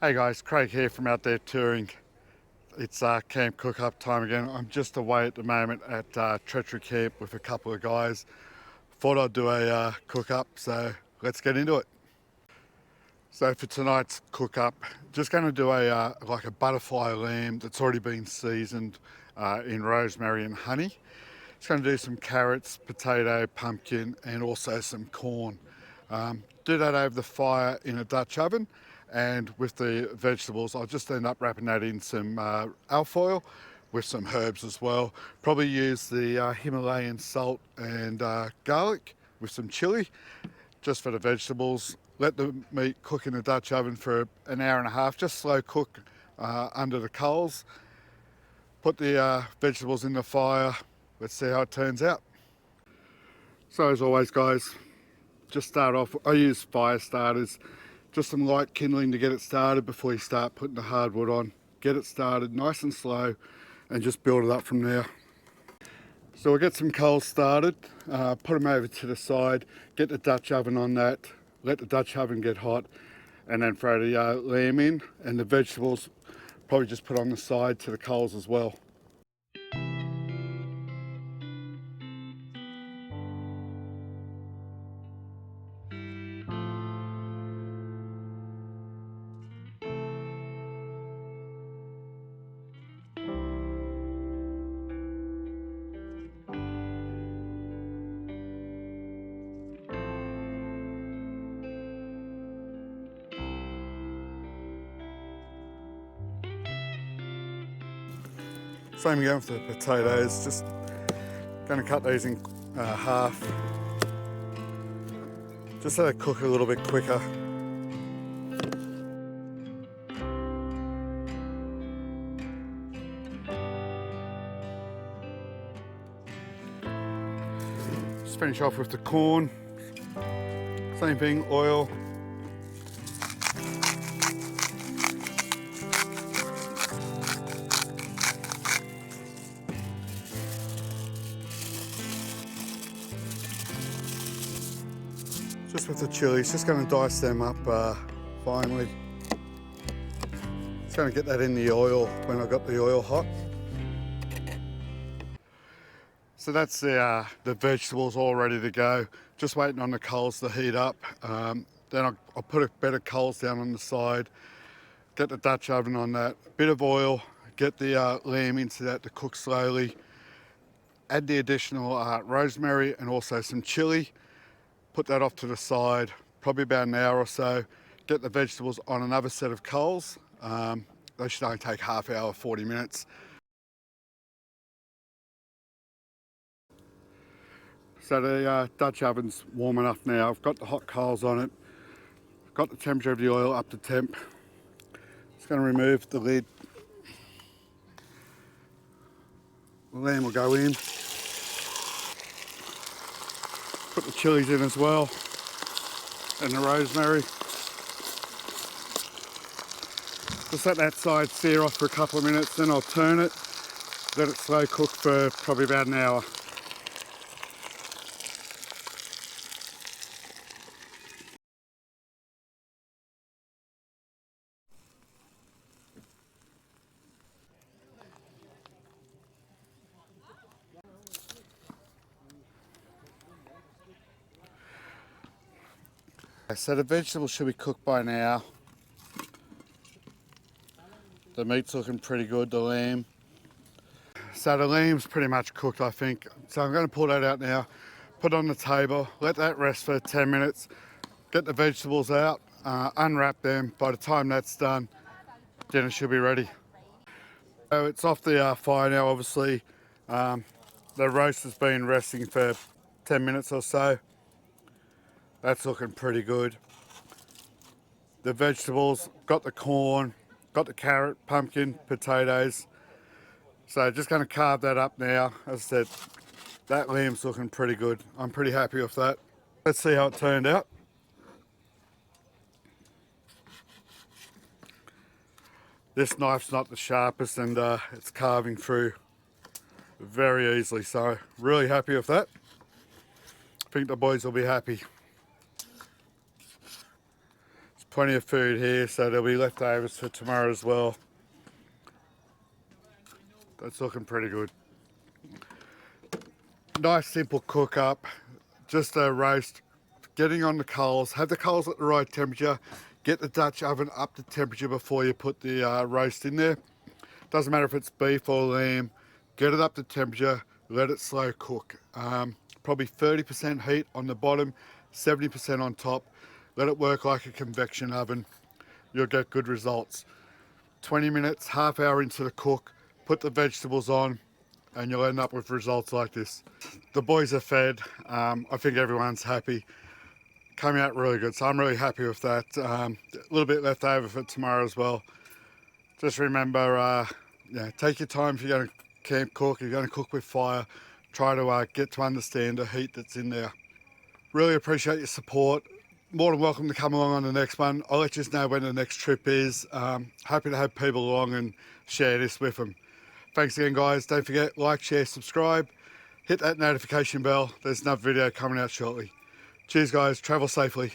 Hey guys, Craig here from Out There Touring. It's camp cook-up time again. I'm just away at the moment at Treachery Camp with a couple of guys. Thought I'd do a cook-up, so let's get into it. So for tonight's cook-up, just going to do a like a butterfly lamb that's already been seasoned in rosemary and honey. Just going to do some carrots, potato, pumpkin, and also some corn. Do that over the fire in a Dutch oven. And with the vegetables, I'll just end up wrapping that in some alfoil with some herbs as well. Probably use the Himalayan salt and garlic with some chili just for the vegetables. Let the meat cook in the Dutch oven for an hour and a half, just slow cook under the coals. Put the vegetables in the fire. Let's see how it turns out. So as always guys, just start off, I use fire starters. Just some light kindling to get it started before you start putting the hardwood on. Get it started nice and slow and just build it up from there. So we'll get some coals started, put them over to the side, get the Dutch oven on that, let the Dutch oven get hot, and then throw the lamb in, and the vegetables probably just put on the side to the coals as well. Same again with the potatoes, just going to cut these in half, just so they cook a little bit quicker. Just finish off with the corn, same thing, oil. Just with the chilies, just going to dice them up finely. Just going to get that in the oil when I've got the oil hot. So that's the vegetables all ready to go. Just waiting on the coals to heat up. Then I'll put a bed of coals down on the side, get the Dutch oven on that, a bit of oil, get the lamb into that to cook slowly. Add the additional rosemary and also some chili. Put that off to the side, probably about an hour or so. Get the vegetables on another set of coals. They should only take half hour, 40 minutes. So the Dutch oven's warm enough now. I've got the hot coals on it. I've got the temperature of the oil up to temp. Just going to remove the lid. The lamb will go in. Put the chilies in as well, and the rosemary. Just let that side sear off for a couple of minutes, then I'll turn it, let it slow cook for probably about an hour. So the vegetables should be cooked by now. The meat's looking pretty good, the lamb. So the lamb's pretty much cooked, I think. So I'm going to pull that out now, put it on the table, let that rest for 10 minutes, get the vegetables out, unwrap them. By the time that's done, dinner should be ready. So it's off the fire now, obviously. The roast has been resting for 10 minutes or so. That's looking pretty good. The vegetables, got the corn, got the carrot, pumpkin, potatoes. So just going to carve that up now. As I said, that lamb's looking pretty good. I'm pretty happy with that. Let's see how it turned out. This knife's not the sharpest, and it's carving through very easily, so really happy with that. I think the boys will be happy. Plenty of food here, so there'll be leftovers for tomorrow as well. That's looking pretty good. Nice simple cook up, just a roast. Getting on the coals, have the coals at the right temperature, get the Dutch oven up to temperature before you put the roast in there. Doesn't matter if it's beef or lamb, get it up to temperature, let it slow cook. Probably 30% heat on the bottom, 70% on top. Let it work like a convection oven. You'll get good results. 20 minutes, half hour into the cook, put the vegetables on, and you'll end up with results like this. The boys are fed. I think everyone's happy. Coming out really good, so I'm really happy with that. A little bit left over for tomorrow as well. Just remember, yeah, take your time if you're going to camp cook, if you're going to cook with fire. Try to get to understand the heat that's in there. Really appreciate your support. More than welcome to come along on the next one. I'll let you know when the next trip is. Happy to have people along and share this with them. Thanks again, guys. Don't forget, like, share, subscribe. Hit that notification bell. There's another video coming out shortly. Cheers, guys. Travel safely.